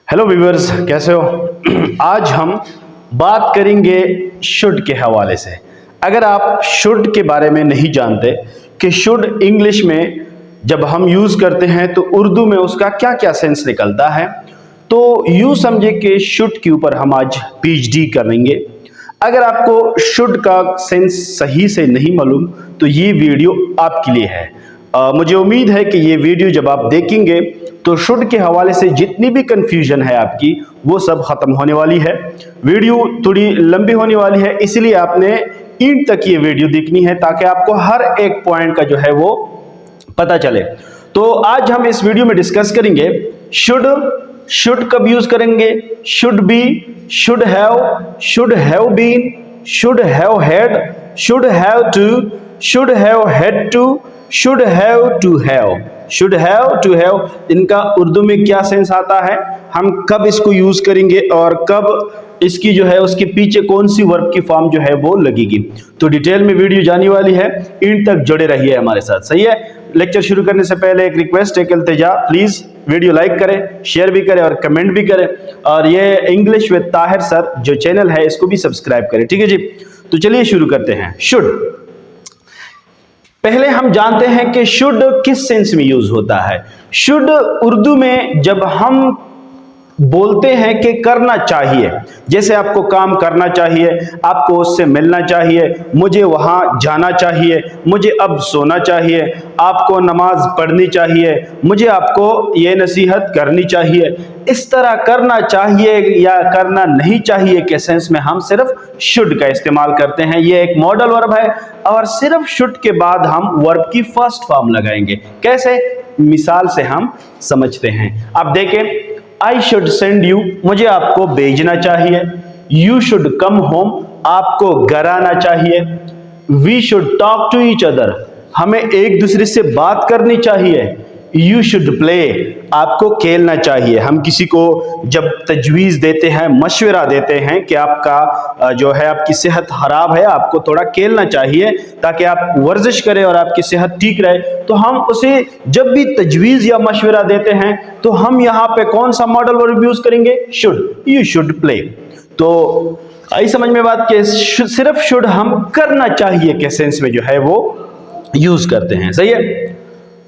Hello viewers, कैसे हो। आज हम बात करेंगे शुड के हवाले से। अगर आप शुड के बारे में नहीं जानते कि शुड इंग्लिश में जब हम यूज़ करते हैं तो उर्दू में उसका क्या क्या सेंस निकलता है, तो यूँ समझे कि शुड के ऊपर हम आज पीएचडी करेंगे। अगर आपको शुड का सेंस सही से नहीं मालूम तो ये वीडियो आपके लिए है। मुझे उम्मीद है कि ये वीडियो जब आप देखेंगे तो शुड के हवाले से जितनी भी कंफ्यूजन है आपकी वो सब खत्म होने वाली है। वीडियो थोड़ी लंबी होने वाली है, इसलिए आपने एंड तक ये वीडियो देखनी है ताकि आपको हर एक पॉइंट का जो है वो पता चले। तो आज हम इस वीडियो में डिस्कस करेंगे शुड कब यूज करेंगे, should be, should have been, should have had, should have to, should have had to, should have to have, should have to have, इनका उर्दू में क्या सेंस आता है, हम कब इसको यूज करेंगे और कब इसकी जो है उसके पीछे कौन सी वर्ब की फॉर्म जो है वो लगेगी। तो डिटेल में वीडियो जाने वाली है, इन तक जुड़े रहिए हमारे साथ। सही है। लेक्चर शुरू करने से पहले एक रिक्वेस्ट, एक इल्तिजा, प्लीज वीडियो लाइक करें, शेयर भी करें और कमेंट भी करें, और ये इंग्लिश विद ताहिर सर जो चैनल है इसको भी सब्सक्राइब करें। ठीक है जी। तो चलिए शुरू करते हैं। शुड, पहले हम जानते हैं कि शुड किस सेंस में यूज होता है। शुड उर्दू में जब हम बोलते हैं कि करना चाहिए, जैसे आपको काम करना चाहिए, आपको उससे मिलना चाहिए, मुझे वहां जाना चाहिए, मुझे अब सोना चाहिए, आपको नमाज पढ़नी चाहिए, मुझे आपको ये नसीहत करनी चाहिए, इस तरह करना चाहिए या करना नहीं चाहिए के सेंस में हम सिर्फ शुड का इस्तेमाल करते हैं। ये एक मॉडल वर्ब है और सिर्फ शुड के बाद हम वर्ब की फर्स्ट फॉर्म लगाएंगे। कैसे, मिसाल से हम समझते हैं। आप देखें, आई शुड सेंड यू, मुझे आपको भेजना चाहिए, यू शुड कम होम, आपको घर आना चाहिए, we should talk to each other, हमें एक दूसरे से बात करनी चाहिए, यू शुड प्ले, आपको खेलना चाहिए। हम किसी को जब तजवीज़ देते हैं, मशवरा देते हैं कि आपका जो है आपकी सेहत खराब है, आपको थोड़ा खेलना चाहिए ताकि आप वर्जिश करें और आपकी सेहत ठीक रहे, तो हम उसे जब भी तजवीज़ या मशवरा देते हैं तो हम यहाँ पे कौन सा मॉडल वर्ब यूज करेंगे, शुड, यू शुड प्ले। तो आई समझ में बात कि सिर्फ शुड हम करना चाहिए के सेंस में जो है वो यूज करते हैं। सही है।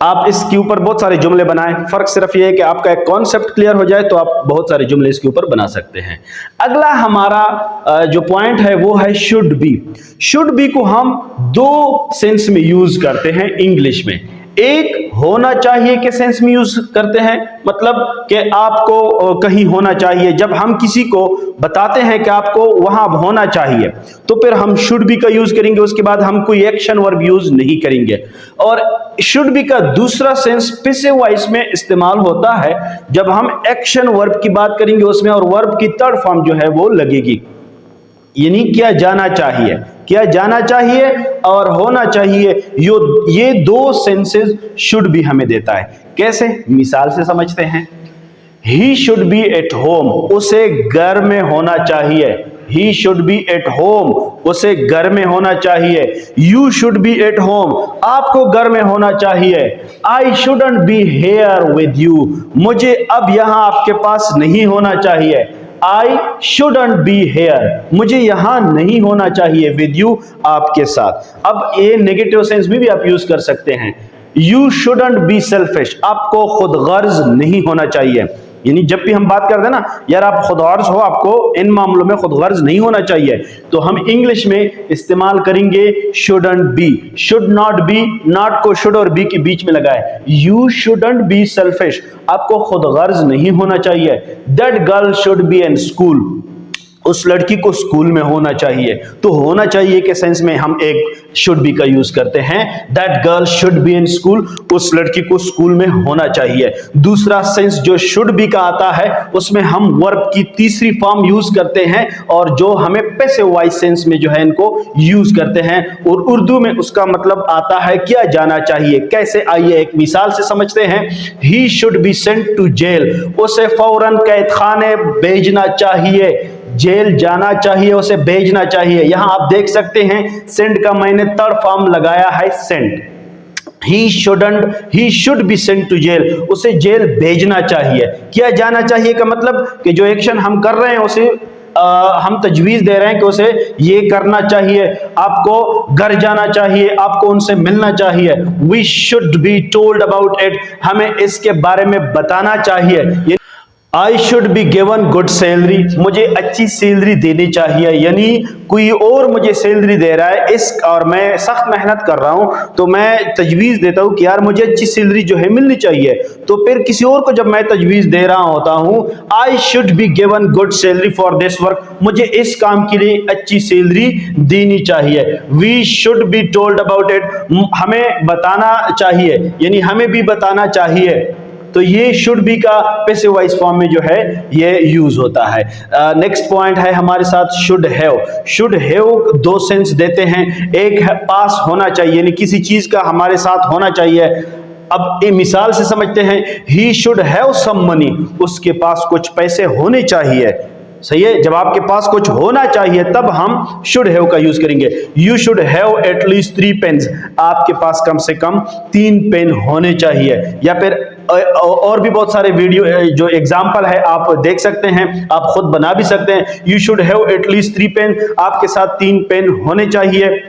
आप इसके ऊपर बहुत सारे जुमले बनाएं, फर्क सिर्फ ये है कि आपका एक कॉन्सेप्ट क्लियर हो जाए तो आप बहुत सारे जुमले इसके ऊपर बना सकते हैं। अगला हमारा जो पॉइंट है वो है शुड बी। शुड बी को हम दो सेंस में यूज करते हैं इंग्लिश में। एक होना चाहिए के सेंस में यूज करते हैं, मतलब कि आपको कहीं होना चाहिए। जब हम किसी को बताते हैं कि आपको वहां होना चाहिए तो फिर हम शुड बी का यूज करेंगे, उसके बाद हम कोई एक्शन वर्ब यूज नहीं करेंगे। और शुड बी का दूसरा सेंस पैसिव वॉइस में इस्तेमाल होता है जब हम एक्शन वर्ब की बात करेंगे उसमें, और वर्ब की थर्ड फॉर्म जो है वो लगेगी, यानी किया जाना चाहिए, किया जाना चाहिए और होना चाहिए। ये दो सेंसेस शुड बी हमें देता है। कैसे, मिसाल से समझते हैं। He should B at home, उसे घर में होना चाहिए, ही शुड बी एट होम, उसे घर में होना चाहिए। You should be at home, आपको घर में होना चाहिए। I shouldn't be here with you, मुझे अब यहां आपके पास नहीं होना चाहिए। आई शुडंट बी हेयर, मुझे यहां नहीं होना चाहिए, विद यू, आपके साथ। अब ये नेगेटिव सेंस में भी आप यूज कर सकते हैं। यू शुडंट बी सेल्फिश, आपको खुद गर्ज नहीं होना चाहिए। यानी जब भी हम बात करते हैं ना, यार आप खुद गर्ज हो, आपको इन मामलों में खुद गर्ज नहीं होना चाहिए, तो हम इंग्लिश में इस्तेमाल करेंगे shouldn't be. Should not be, not को शुड और बी के बीच में लगाए। यू शुडंट बी सेल्फिश, आपको खुद गर्ज नहीं होना चाहिए। That girl should be in school, उस लड़की को स्कूल में होना चाहिए। तो होना चाहिए के सेंस में हम एक शुड बी का यूज करते हैं। That girl should be in school, उस लड़की को स्कूल में होना चाहिए। दूसरा सेंस जो शुड बी का आता है उसमें हम वर्ब की तीसरी फॉर्म यूज करते हैं, और जो हमें पैसिव वॉइस सेंस में जो है इनको यूज करते हैं, और उर्दू में उसका मतलब आता है किया जाना चाहिए। कैसे, आइए एक मिसाल से समझते हैं। He should be sent to jail, उसे फौरन कैद खाने भेजना चाहिए, जेल जाना चाहिए, उसे भेजना चाहिए। यहां आप देख सकते हैं सेंड का मैंने थर्ड फॉर्म लगाया है, send. He should be sent to jail, उसे जेल भेजना चाहिए। किया जाना चाहिए का मतलब कि जो एक्शन हम कर रहे हैं उसे हम तजवीज़ दे रहे हैं कि उसे ये करना चाहिए, आपको घर जाना चाहिए, आपको उनसे मिलना चाहिए। We should be told about it, हमें इसके बारे में बताना चाहिए। I should be given good salary, मुझे अच्छी सैलरी देनी चाहिए, यानी कोई और मुझे सैलरी दे रहा है इस और मैं सख्त मेहनत कर रहा हूं तो मैं तजवीज़ देता हूं कि यार मुझे अच्छी सैलरी जो है मिलनी चाहिए। तो फिर किसी और को जब मैं तजवीज़ दे रहा होता हूं, I should be given good salary for this work, मुझे इस काम के लिए अच्छी सैलरी देनी चाहिए। We should be told about it, हमें बताना चाहिए, यानी हमें भी बताना चाहिए। तो ये शुड बी का पैसिव वॉइस फॉर्म में जो है ये यूज होता है। नेक्स्ट पॉइंट है हमारे साथ शुड हैव। शुड हैव दो सेंस देते हैं, एक है पास होना चाहिए, यानी किसी चीज का हमारे साथ होना चाहिए। अब एक मिसाल से समझते हैं, he should have some money, उसके पास कुछ पैसे होने चाहिए। सही है, जब आपके पास कुछ होना चाहिए तब हम शुड हैव का यूज करेंगे। You should have at least 3 pens, आपके पास कम से कम 3 पेन होने चाहिए। या फिर और भी बहुत सारे वीडियो जो एग्जाम्पल है आप देख सकते हैं, आप खुद बना भी सकते हैं। You should have at least 3 pen, आपके साथ 3 पेन होने चाहिए।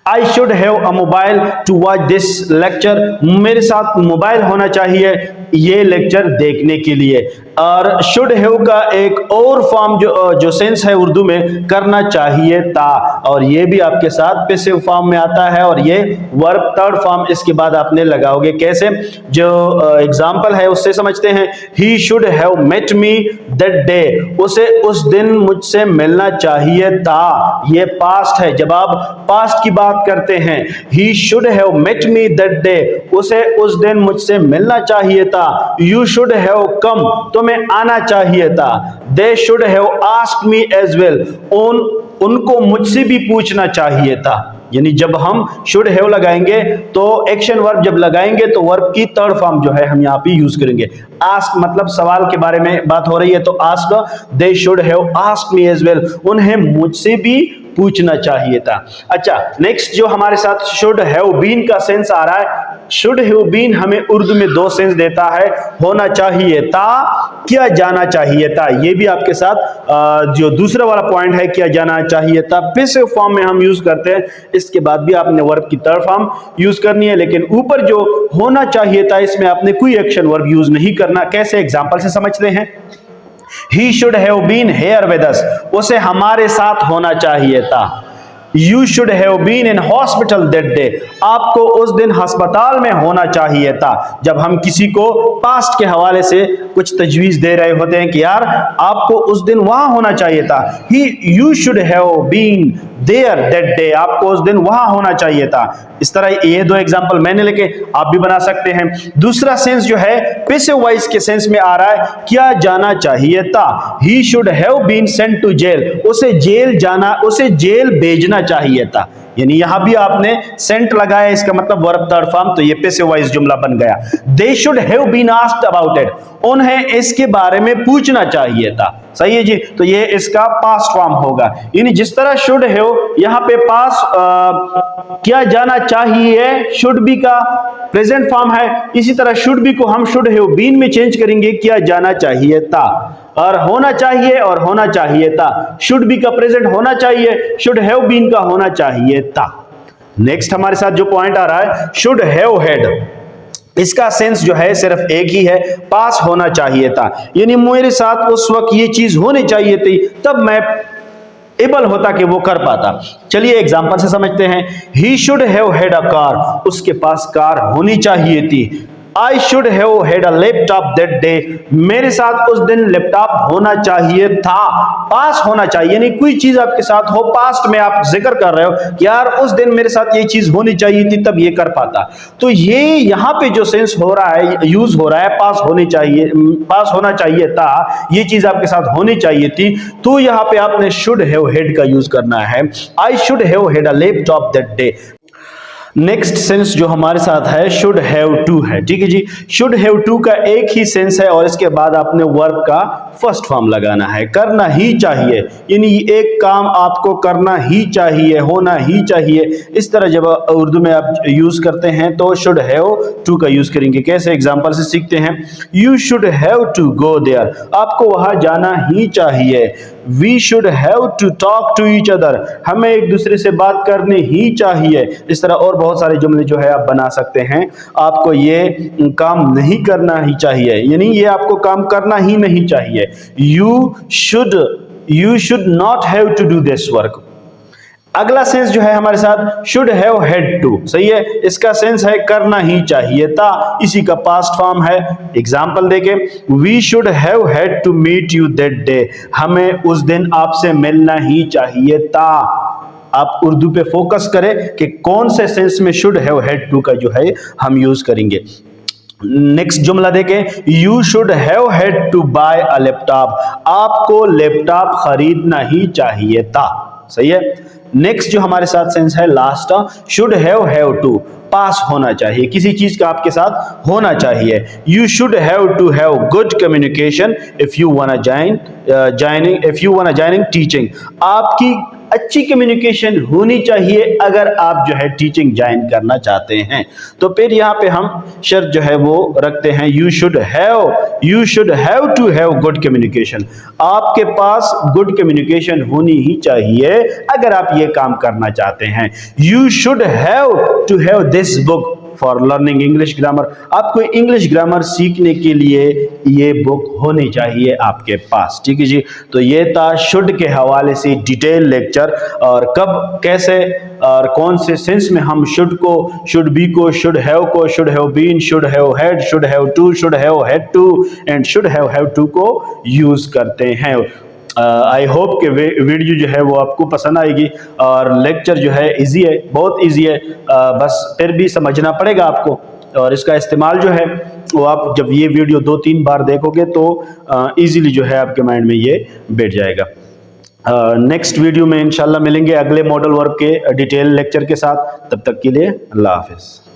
I should have a mobile to watch this lecture, मेरे साथ मोबाइल होना चाहिए ये लेक्चर देखने के लिए। और शुड हैव का एक और फॉर्म जो सेंस है उर्दू में, करना चाहिए था, और ये भी आपके साथ पैसिव फॉर्म में आता है और ये वर्ब थर्ड फॉर्म इसके बाद आपने लगाओगे। कैसे, जो एग्जांपल है उससे समझते हैं। He should have met me that day, उसे उस दिन मुझसे मिलना चाहिए था, ये पास्ट है। जब आप पास्ट की बात करते हैं, he should have met me that day, उसे उस दिन मुझसे मिलना चाहिए था। यू शुड हैव कम, तुम्हें आना चाहिए था। They should have asked me as well, उनको मुझसे भी पूछना चाहिए था। यानी जब हम शुड हैव लगाएंगे तो एक्शन वर्ब जब लगाएंगे तो वर्ब की थर्ड फॉर्म जो है हम यहाँ पे यूज करेंगे। आस्क मतलब सवाल के बारे में बात हो रही है तो ask, they should have asked me as well, उन्हें मुझसे भी पूछना चाहिए था। अच्छा, नेक्स्ट जो हमारे साथ शुड हैव बीन का सेंस आ रहा है। शुड हैव बीन हमें उर्दू में 2 सेंस देता है, होना चाहिए था, किया जाना चाहिए था। ये भी आपके साथ जो दूसरा वाला पॉइंट है, किया जाना चाहिए था, पैसिव फॉर्म में हम यूज करते हैं। इसके बाद भी आपने वर्ब की थर्ड फॉर्म यूज करनी है, लेकिन ऊपर जो होना चाहिए था इसमें आपने कोई एक्शन वर्ब यूज नहीं करना। कैसे, एग्जांपल से समझते हैं। He should have been here with us, उसे हमारे साथ होना चाहिए था। You should have been in hospital that day, आपको उस दिन अस्पताल में होना चाहिए था। जब हम किसी को पास्ट के हवाले से कुछ तजवीज दे रहे होते हैं कि यार आपको उस दिन वहां होना चाहिए था। You should have been there that day, आपको उस दिन वहां होना चाहिए था। इस तरह ये 2 एग्जांपल मैंने लेके आप भी बना सकते हैं। दूसरा सेंस जो है पैसिव वॉइस के सेंस में आ रहा है, किया जाना चाहिए था। He should have been sent to jail, उसे जेल जाना, उसे जेल भेजना चाहिए था। यानी यहां भी आपने सेंट लगाया, इसका मतलब वर्ब थर्ड फॉर्म, तो ये पैसिव वॉइस जुमला बन गया। They should have been asked about it, उन्हें इसके बारे में पूछना चाहिए था। सही है जी, तो ये इसका पास्ट फॉर्म होगा। यानी जिस तरह शुड हैव यहां पे पास किया जाना चाहिए शुड बी का प्रेजेंट फॉर्म है, इसी तरह शुड बी को हम शुड हैव बीन में चेंज करेंगे, किया जाना चाहिए था। और होना चाहिए और होना चाहिए था, शुड बी का प्रेजेंट होना चाहिए, शुड हैव बीन का होना चाहिए था। नेक्स्ट हमारे साथ जो पॉइंट आ रहा है, शुड हैव हैड, इसका सेंस जो है सिर्फ एक ही है, पास होना चाहिए था। यानी मेरे साथ उस वक्त ये चीज होनी चाहिए थी, तब मैं एबल होता कि वो कर पाता। चलिए एग्जांपल से समझते हैं। He should have had a car, उसके पास कार होनी चाहिए थी। आई should have had a laptop that day, मेरे साथ उस दिन लैपटॉप होना चाहिए था। पास होना चाहिए, यानी कोई चीज आपके साथ हो, पास्ट में आप जिक्र कर रहे हो कि यार उस दिन मेरे साथ ये चीज होनी चाहिए थी, तब ये कर पाता। तो ये यहाँ पे जो सेंस हो रहा है, यूज हो रहा है, पास होनी चाहिए, पास होना चाहिए था, ये चीज आपके साथ होनी चाहिए थी, तो यहाँ पे आपने शुड हैव हैड का यूज करना है। आई should have had a laptop that day. Next sense जो हमारे साथ है शुड हैव टू है। ठीक है जी, शुड हैव टू का एक ही सेंस है और इसके बाद आपने वर्ब का फर्स्ट फॉर्म लगाना है, करना ही चाहिए, यानी एक काम आपको करना ही चाहिए, होना ही चाहिए। इस तरह जब उर्दू में आप यूज करते हैं तो शुड हैव टू का यूज करेंगे। कैसे, एग्जांपल से सीखते हैं। You should have to go there, आपको वहां जाना ही चाहिए। We should have to talk to each other, हमें एक दूसरे से बात करनी ही चाहिए। इस तरह और बहुत सारे जुमले जो है आप बना सकते हैं। आपको ये काम नहीं करना ही चाहिए, यानी ये आपको काम करना ही नहीं चाहिए। You should not have to do this work. अगला सेंस जो है हमारे साथ शुड हैव हैड टू, सही है। इसका सेंस है करना ही चाहिए था, इसी का पास्ट फॉर्म है। एग्जांपल देखें, we should have had to meet you that day, हमें उस दिन आपसे मिलना ही चाहिए था। आप उर्दू पे फोकस करें कि कौन से सेंस में शुड हैव हैड टू का जो है हम यूज करेंगे। नेक्स्ट जुमला देखें, you should have had to buy a laptop, आपको लैपटॉप खरीदना ही चाहिए था, सही है। नेक्स्ट जो हमारे साथ सेंस है लास्ट, शुड हैव टू, पास होना चाहिए, किसी चीज का आपके साथ होना चाहिए। You should have to have good communication if you wanna joining teaching, आपकी अच्छी कम्युनिकेशन होनी चाहिए अगर आप जो है टीचिंग ज्वाइन करना चाहते हैं। तो फिर यहाँ पे हम शर्त जो है वो रखते हैं, you should have to have good communication, आपके पास गुड कम्युनिकेशन होनी ही चाहिए अगर आप ये काम करना चाहते हैं। You should have to have this book for learning English grammar, आपको इंग्लिश ग्रामर सीखने के लिए ये बुक होनी चाहिए आपके पास। ठीक है जी, तो ये था शुड के हवाले से डिटेल लेक्चर, और कब, कैसे और कौन से सेंस में हम शुड को, शुड बी को, should have been, should have had, should have to, should have had to and should have to को यूज करते हैं। आई होप कि वीडियो जो है वो आपको पसंद आएगी, और लेक्चर जो है इजी है, बहुत इजी है, बस फिर भी समझना पड़ेगा आपको, और इसका इस्तेमाल जो है वो आप जब ये वीडियो 2-3 बार देखोगे तो इजीली जो है आपके माइंड में ये बैठ जाएगा। नेक्स्ट वीडियो में इंशाल्लाह मिलेंगे अगले मॉडल वर्ब के डिटेल लेक्चर के साथ, तब तक के लिए अल्लाह हाफिज़।